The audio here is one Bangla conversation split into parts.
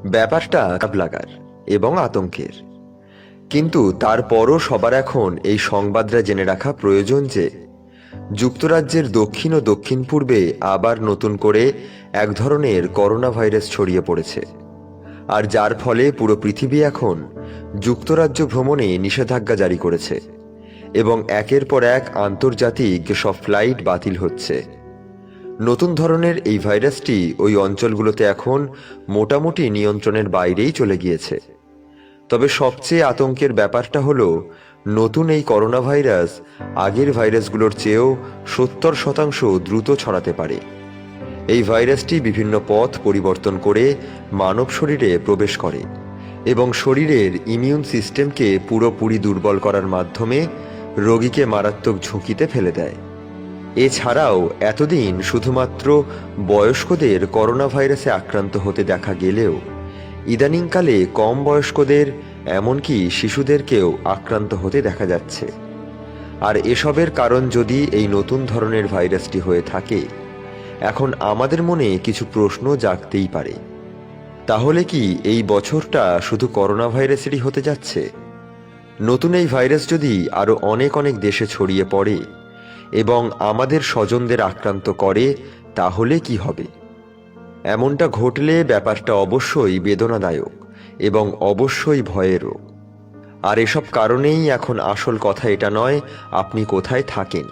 ব্যাপারটা খারাপ লাগার এবং আতঙ্কের, কিন্তু তারপরও সবার এখন এই সংবাদটা জেনে রাখা প্রয়োজন যে যুক্তরাজ্যের দক্ষিণ ও দক্ষিণ পূর্বে আবার নতুন করে এক ধরনের করোনা ভাইরাস ছড়িয়ে পড়েছে, আর যার ফলে পুরো পৃথিবী এখন যুক্তরাজ্য ভ্রমণে নিষেধাজ্ঞা জারি করেছে এবং একের পর এক আন্তর্জাতিক সব ফ্লাইট বাতিল হচ্ছে। নতুন ধরনের এই ভাইরাসটি ওই অঞ্চলগুলোতে এখন মোটামুটি নিয়ন্ত্রণের বাইরেই চলে গিয়েছে। তবে সবচেয়ে আতঙ্কের ব্যাপারটা হলো নতুন এই করোনা ভাইরাস আগের ভাইরাসগুলোর চেয়েও 70% দ্রুত ছড়াতে পারে। এই ভাইরাসটি বিভিন্ন পথ পরিবর্তন করে মানব শরীরে প্রবেশ করে এবং শরীরের ইমিউন সিস্টেমকে পুরোপুরি দুর্বল করার মাধ্যমে রোগীকে মারাত্মক ঝুঁকিতে ফেলে দেয়। এছাড়াও এতদিন শুধুমাত্র বয়স্কদের করোনা ভাইরাসে আক্রান্ত হতে দেখা গেলেও ইদানিংকালে কম বয়স্কদের এমনকি শিশুদেরকেও আক্রান্ত হতে দেখা যাচ্ছে। আর এসবের কারণ যদি এই নতুন ধরনের ভাইরাসটি হয়ে থাকে, এখন আমাদের মনে কিছু প্রশ্ন জাগতেই পারে। তাহলে কি এই বছরটা শুধু করোনা ভাইরাসেরই হতে যাচ্ছে? নতুন এই ভাইরাস যদি আরো অনেক অনেক দেশে ছড়িয়ে পড়ে এবং আমাদের স্বজনদের আক্রান্ত করে, তাহলে কি হবে? এমনটা ঘটলে ব্যাপারটা অবশ্যই বেদনাদায়ক এবং অবশ্যই ভয়েরও। আর এসব কারণেই এখন আসল কথা এটা নয় আপনি কোথায় থাকেন,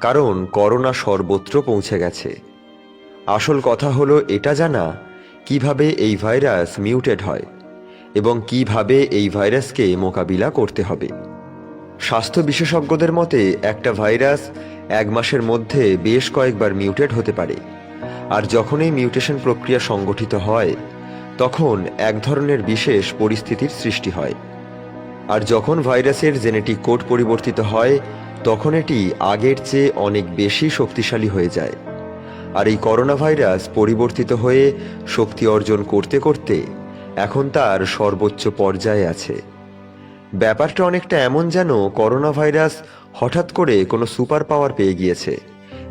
কারণ করোনা সর্বত্র পৌঁছে গেছে। আসল কথা হলো এটা জানা কিভাবে এই ভাইরাস মিউটেট হয় এবং কিভাবে এই ভাইরাসকে মোকাবিলা করতে হবে। স্বাস্থ্য বিশেষজ্ঞদের মতে একটা ভাইরাস 1 মাসের মধ্যে বেশ কয়েকবার মিউটেট হতে পারে, আর যখন এই মিউটেশন প্রক্রিয়া সংগঠিত হয় তখন এক ধরনের বিশেষ পরিস্থিতির সৃষ্টি হয়। আর যখন ভাইরাসের জেনেটিক কোড পরিবর্তিত হয় তখন এটি আগের চেয়ে অনেক বেশি শক্তিশালী হয়ে যায়। আর এই করোনা ভাইরাস পরিবর্তিত হয়ে শক্তি অর্জন করতে করতে এখন তার সর্বোচ্চ পর্যায়ে আছে। ব্যাপারটা অনেকটা এমন যেন করোনা ভাইরাস হঠাৎ করে কোনো সুপার পাওয়ার পেয়ে গিয়েছে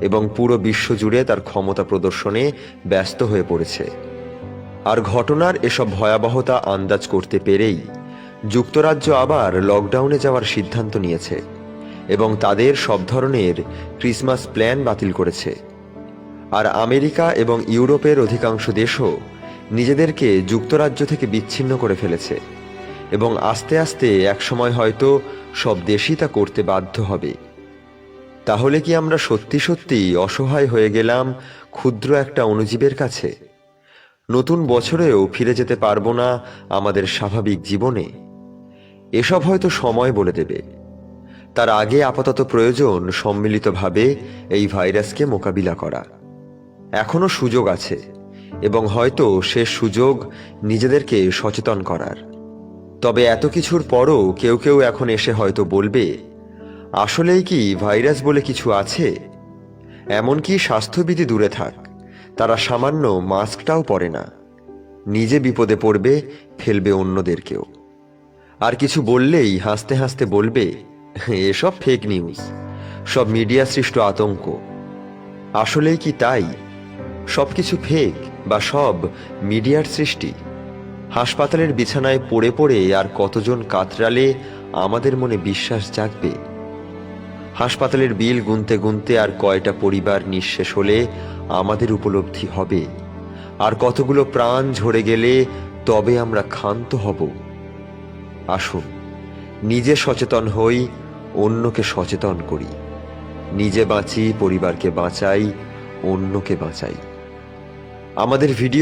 এবং পুরো বিশ্ব জুড়ে তার ক্ষমতা প্রদর্শনে ব্যস্ত হয়ে পড়েছে। আর ঘটনার এসব ভয়াবহতা আন্দাজ করতে পেরেই যুক্তরাজ্য আবার লকডাউনে যাওয়ার সিদ্ধান্ত নিয়েছে এবং তাদের সব ধরনের ক্রিসমাস প্ল্যান বাতিল করেছে। আর আমেরিকা এবং ইউরোপের অধিকাংশ দেশও নিজেদেরকে যুক্তরাজ্য থেকে বিচ্ছিন্ন করে ফেলেছে এবং আস্তে আস্তে একসময় হয়তো সব দেশই তা করতে বাধ্য হবে। তাহলে কি আমরা সত্যি সত্যি অসহায় হয়ে গেলাম ক্ষুদ্র একটা অণুজীবের কাছে? নতুন বছরেও ফিরে যেতে পারবো না আমাদের স্বাভাবিক জীবনে? এসব হয়তো সময় বলে দেবে। তার আগে আপাতত প্রয়োজন সম্মিলিতভাবে এই ভাইরাসকে মোকাবিলা করা। এখনো সুযোগ আছে এবং হয়তো শেষ সুযোগ নিজেদেরকে সচেতন করার। তবে এত কিছুর পরও কেউ কেউ এখন এসে হয়তো বলবে, আসলেই কি ভাইরাস বলে কিছু আছে? এমনকি স্বাস্থ্যবিধি দূরে থাক, তারা সামান্য মাস্কটাও পরে না। নিজে বিপদে পড়বে, ফেলবে অন্যদেরকেও। আর কিছু বললেই হাসতে হাসতে বলবে, এসব ফেক নিউজ, সব মিডিয়া সৃষ্ট আতঙ্ক। আসলেই কি তাই? সবকিছু ফেক বা সব মিডিয়ার সৃষ্টি? হাসপাতালের বিছানায় পড়ে পড়ে আর কতজন কাতরালে আমাদের মনে বিশ্বাস জাগবে? হাসপাতালের বিল গুনতে গুনতে আর কয়টা পরিবার নিঃশেষ হলে আমাদের উপলব্ধি হবে? আর কতগুলো প্রাণ ঝরে গেলে তবে আমরা ক্ষান্ত হব? আসুন নিজে সচেতন হই, অন্যকে সচেতন করি। নিজে বাঁচি, পরিবারকে বাঁচাই, অন্যকে বাঁচাই। আমাদের ভিডিও